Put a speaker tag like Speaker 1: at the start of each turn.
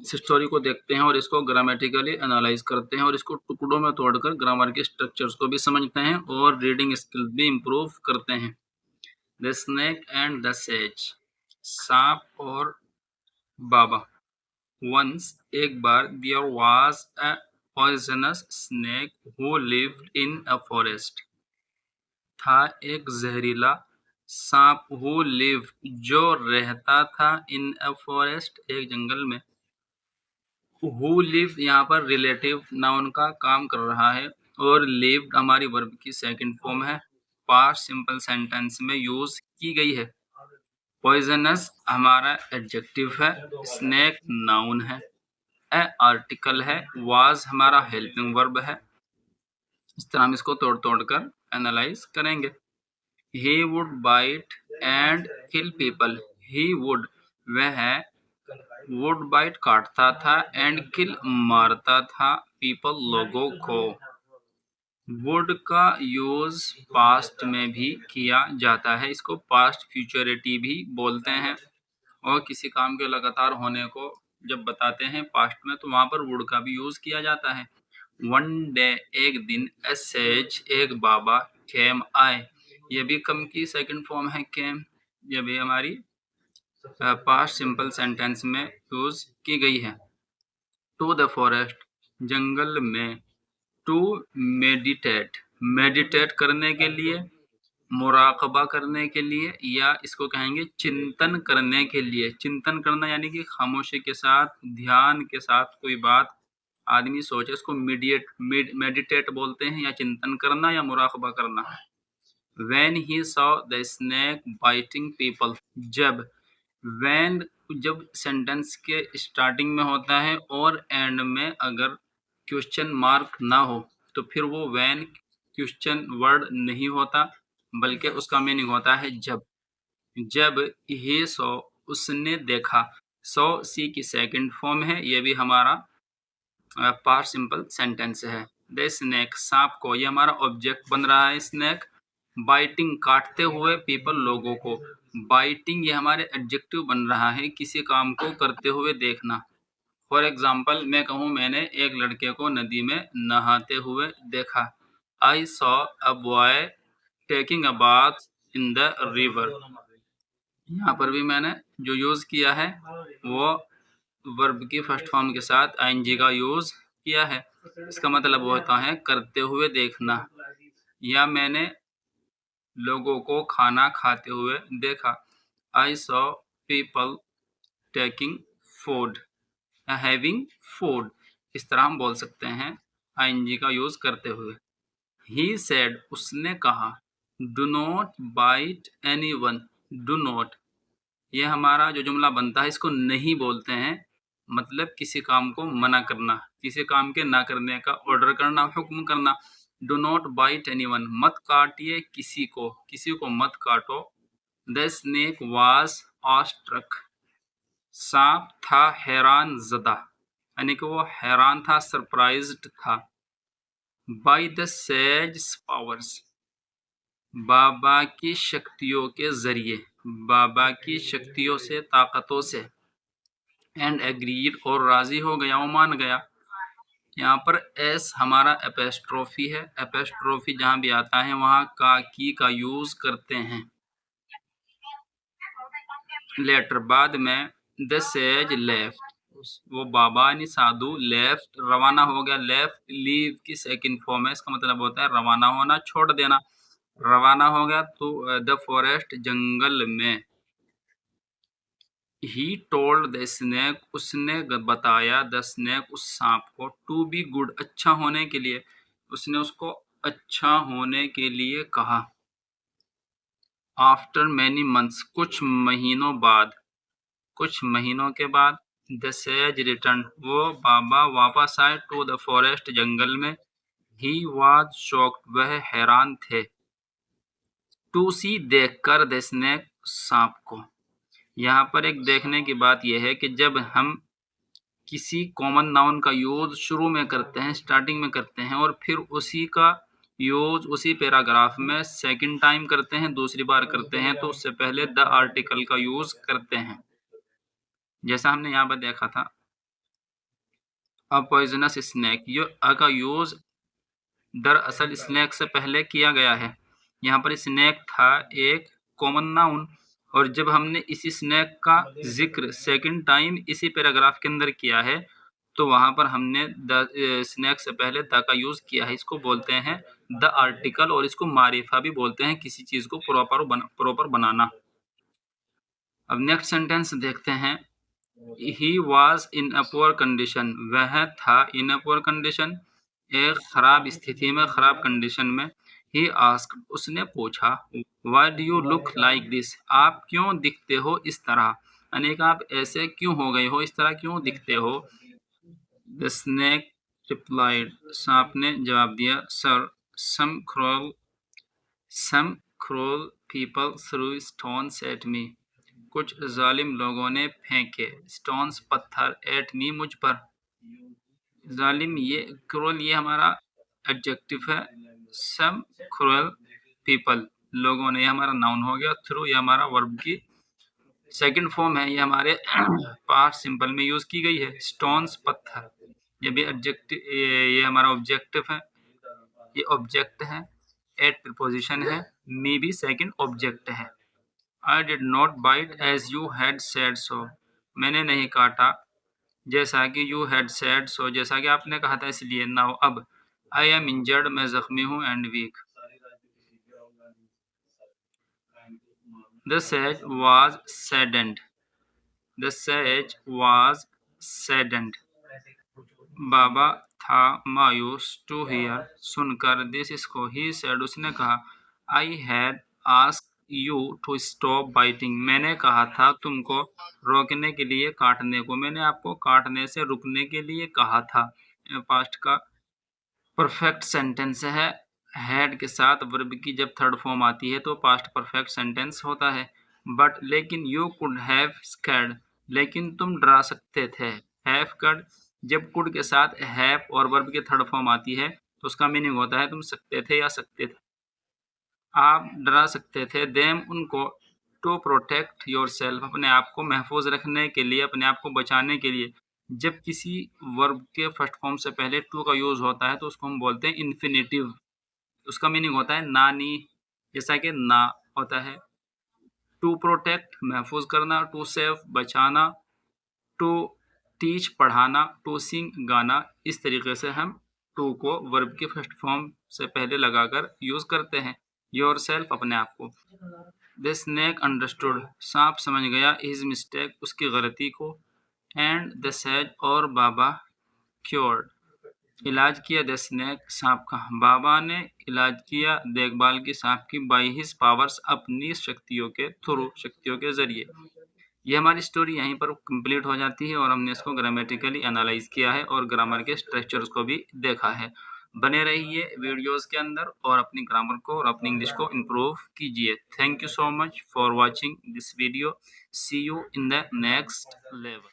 Speaker 1: इस स्टोरी को देखते हैं और इसको ग्रामेटिकली एनालाइज करते हैं और इसको टुकड़ों में तोड़कर ग्रामर के स्ट्रक्चर्स को भी समझते हैं और रीडिंग स्किल्स भी इम्प्रूव करते हैं। The snake and the sage, सांप और बाबा। वंस, एक बार, there was a poisonous snake who lived in a forest. था एक जहरीला सांप हु लिव्ड, जो रहता था, इन अ फॉरेस्ट, एक जंगल में। हु लिव यहाँ पर रिलेटिव नाउन का काम कर रहा है और लिव्ड हमारी वर्ब की सेकंड फॉर्म है, पास्ट सिंपल सेंटेंस में यूज की गई है। पॉइजनस हमारा एडजेक्टिव है, स्नेक नाउन है, ए आर्टिकल है, वाज हमारा हेल्पिंग वर्ब है। इस तरह हम इसको तोड़ तोड़ कर एनालाइज करेंगे। He would bite and kill people. He would, वह वुड बाइट काटता था, एंड किल मारता था, पीपल लोगों को। वुड का यूज पास्ट में भी किया जाता है, इसको पास्ट फ्यूचरिटी भी बोलते हैं और किसी काम के लगातार होने को जब बताते हैं पास्ट में तो वहां पर वुड का भी यूज किया जाता है। वन डे, एक दिन, ए सेज, एक बाबा, केम आए, ये भी कम की सेकंड फॉर्म है केम, ये भी हमारी पास्ट सिंपल सेंटेंस में यूज की गई है। टू द फॉरेस्ट, जंगल में। टू मेडिटेट, मेडिटेट करने के लिए, मुराकबा करने के लिए, या इसको कहेंगे चिंतन करने के लिए। चिंतन करना यानी कि खामोशी के साथ, ध्यान के साथ कोई बात आदमी सोचे, उसको मेडिटेट बोलते हैं, या चिंतन करना या मुराकबा करना। When he saw the snake biting people, जब, when जब सेंटेंस के स्टार्टिंग में होता है और एंड में अगर क्वेश्चन मार्क ना हो तो फिर वो when क्वेश्चन वर्ड नहीं होता, बल्कि उसका मीनिंग होता है जब। जब he saw, उसने देखा, सो सी की सेकंड फॉर्म है, ये भी हमारा पास्ट सिंपल सेंटेंस है। द स्नेक, सांप को, ये हमारा ऑब्जेक्ट बन रहा है स्नेक। बाइटिंग, काटते हुए, पीपल, लोगों को। बाइटिंग ये हमारे एडजेक्टिव बन रहा है, किसी काम को करते हुए देखना। फॉर एग्जाम्पल, मैं कहूँ मैंने एक लड़के को नदी में नहाते हुए देखा। I saw a boy taking a bath in the river. यहाँ पर भी मैंने जो यूज किया है वो वर्ब की फर्स्ट फॉर्म के साथ आईएनजी का यूज किया है। इसका मतलब होता है करते हुए देखना। या मैंने लोगों को खाना खाते हुए देखा। I saw people taking food, having food, इस तरह हम बोल सकते हैं आईएनजी का यूज करते हुए। ही सेड, उसने कहा। Do not bite anyone, do not, ये हमारा जो जुमला बनता है इसको नहीं बोलते हैं, मतलब किसी काम को मना करना, किसी काम के ना करने का ऑर्डर करना, हुक्म करना। डू नॉट बाइट एनीवन, मत काटिए किसी को, किसी को मत काटो। द स्नेक वाज ऑस्ट्रक, सांप था हैरान ज़दा, यानी कि वो हैरान था, सरप्राइज्ड था। बाय द सेज पावर्स, बाबा की शक्तियों के जरिए, बाबा की शक्तियों से, ताकतों से। एंड एग्रीड, और राजी हो गया, वो मान गया। यहाँ पर एस हमारा एपेस्ट्रोफी है। एपेस्ट्रोफी जहाँ भी आता है वहाँ का, की का यूज करते हैं। लेटर, बाद में। द सेज लेफ्ट, वो बाबा यानी साधु, लेफ्ट रवाना हो गया। लेफ्ट लीव की सेकंड फॉर्म है, इसका मतलब होता है रवाना होना, छोड़ देना। रवाना हो गया तो द फॉरेस्ट, जंगल में। ही टोल्ड द स्नेक, उसने बताया, द स्नेक, उस सांप को, टू बी गुड, अच्छा होने के लिए, उसने उसको अच्छा होने के लिए कहा। आफ्टर मैनी मंथ्स, कुछ महीनों बाद, कुछ महीनों के बाद। द सेज रिटर्न, वो बाबा वापस आए, टू द फॉरेस्ट, जंगल में। ही वाज शॉक्ड, वह हैरान थे। टू सी, देखकर, द स्नेक, सांप को। यहाँ पर एक देखने की बात यह है कि जब हम किसी कॉमन नाउन का यूज शुरू में करते हैं, स्टार्टिंग में करते हैं, और फिर उसी का यूज उसी पैराग्राफ में सेकंड टाइम करते हैं, दूसरी बार करते हैं, तो उससे पहले द आर्टिकल का यूज करते हैं। जैसा हमने यहाँ पर देखा था, अ पॉइजनस स्नेक, ये अ का यूज़ दरअसल स्नेक से पहले किया गया है। यहाँ पर स्नेक था एक कॉमन नाउन, और जब हमने इसी स्नेक का ज़िक्र सेकंड टाइम इसी पैराग्राफ के अंदर किया है, तो वहाँ पर हमने स्नेक से पहले द का यूज़ किया है। इसको बोलते हैं द आर्टिकल, और इसको मारिफा भी बोलते हैं, किसी चीज़ को प्रॉपर बनाना। अब नेक्स्ट सेंटेंस देखते हैं। He was in a poor condition, वह था इन अ पुअर कंडीशन, एक खराब स्थिति में, खराब कंडीशन में। ही आस्क्ड, उसने पूछा। Why do you look like this, आप क्यों दिखते हो इस तरह, यानी कि आप ऐसे क्यों हो गए हो, इस तरह क्यों दिखते हो। द स्नेक रिप्लाइड, सांप ने जवाब दिया। Sir, some cruel people threw stones at me, कुछ जालिम लोगों ने फेंके स्टोन्स, पत्थर, एट मी, मुझ पर। जालिम, ये क्रूअल ये हमारा एडजेक्टिव है। सम क्रूअल पीपल, लोगों ने, ये हमारा नाउन हो गया। थ्रू ये हमारा वर्ब की सेकंड फॉर्म है, ये हमारे पास्ट सिंपल में यूज की गई है। स्टोन्स, पत्थर, ये भी एडजेक्टिव, ये हमारा ऑब्जेक्टिव है, ये ऑब्जेक्ट है। एट प्रीपोजिशन है, मी भी सेकंड ऑब्जेक्ट है। I did not bite as you had said so, मैंने नहीं काटा जैसा कि यू हैड सेड सो, जैसा कि आपने कहा था, इसलिए। नाउ अब, आई एम इंजर्ड, मैं जख्मी हूँ, and weak. The sage was saddened, the sage was saddened, बाबा था मायूस। टू हियर, सुनकर। दिस, इसको। ही सेड, उसने कहा। I had asked you to stop biting, मैंने कहा था तुमको रोकने के लिए, काटने को, मैंने आपको काटने से रुकने के लिए कहा था। पास्ट का परफेक्ट सेंटेंस है। हैड के साथ वर्ब की जब थर्ड फॉर्म आती है तो पास्ट परफेक्ट सेंटेंस होता है। बट, लेकिन, यू कुड हैव स्कैर्ड, लेकिन तुम डरा सकते थे। हैव कड, जब कुड के साथ हैव और वर्ब की थर्ड फॉर्म आती है तो उसका मीनिंग होता है तुम सकते थे या सकते थे, आप डरा सकते थे। देम, उनको। टू प्रोटेक्ट योर सेल्फ, अपने आप को महफूज रखने के लिए, अपने आप को बचाने के लिए। जब किसी वर्ब के फर्स्ट फॉर्म से पहले टू का यूज होता है तो उसको हम बोलते हैं इन्फिनेटिव। उसका मीनिंग होता है ना, नी, जैसा कि ना होता है। टू प्रोटेक्ट, महफूज करना। टू सेव, बचाना। टू टीच, पढ़ाना। टू सिंग, गाना। इस तरीके से हम टू को वर्ब के फर्स्ट फॉर्म से पहले लगाकर यूज करते हैं। योर सेल्फ, अपने आप को। द स्नेक अंडरस्टूड, सांप समझ गया। हिज मिस्टेक, उसकी गलती को। एंड द सेज, और बाबा। क्योर्ड, इलाज किया। द स्नेक, सांप का। बाबा ने इलाज किया, देखभाल की, सांप की। बाई हिज पावर्स, अपनी शक्तियों के थ्रू, शक्तियों के जरिए। ये हमारी स्टोरी यहीं पर कंप्लीट हो जाती है, और हमने इसको ग्रामेटिकली एनालाइज किया है और ग्रामर के स्ट्रक्चर्स को भी देखा है। बने रहिए वीडियोस के अंदर और अपनी ग्रामर को और अपनी इंग्लिश को इम्प्रूव कीजिए। Thank you so much for watching this video. See you in the next level.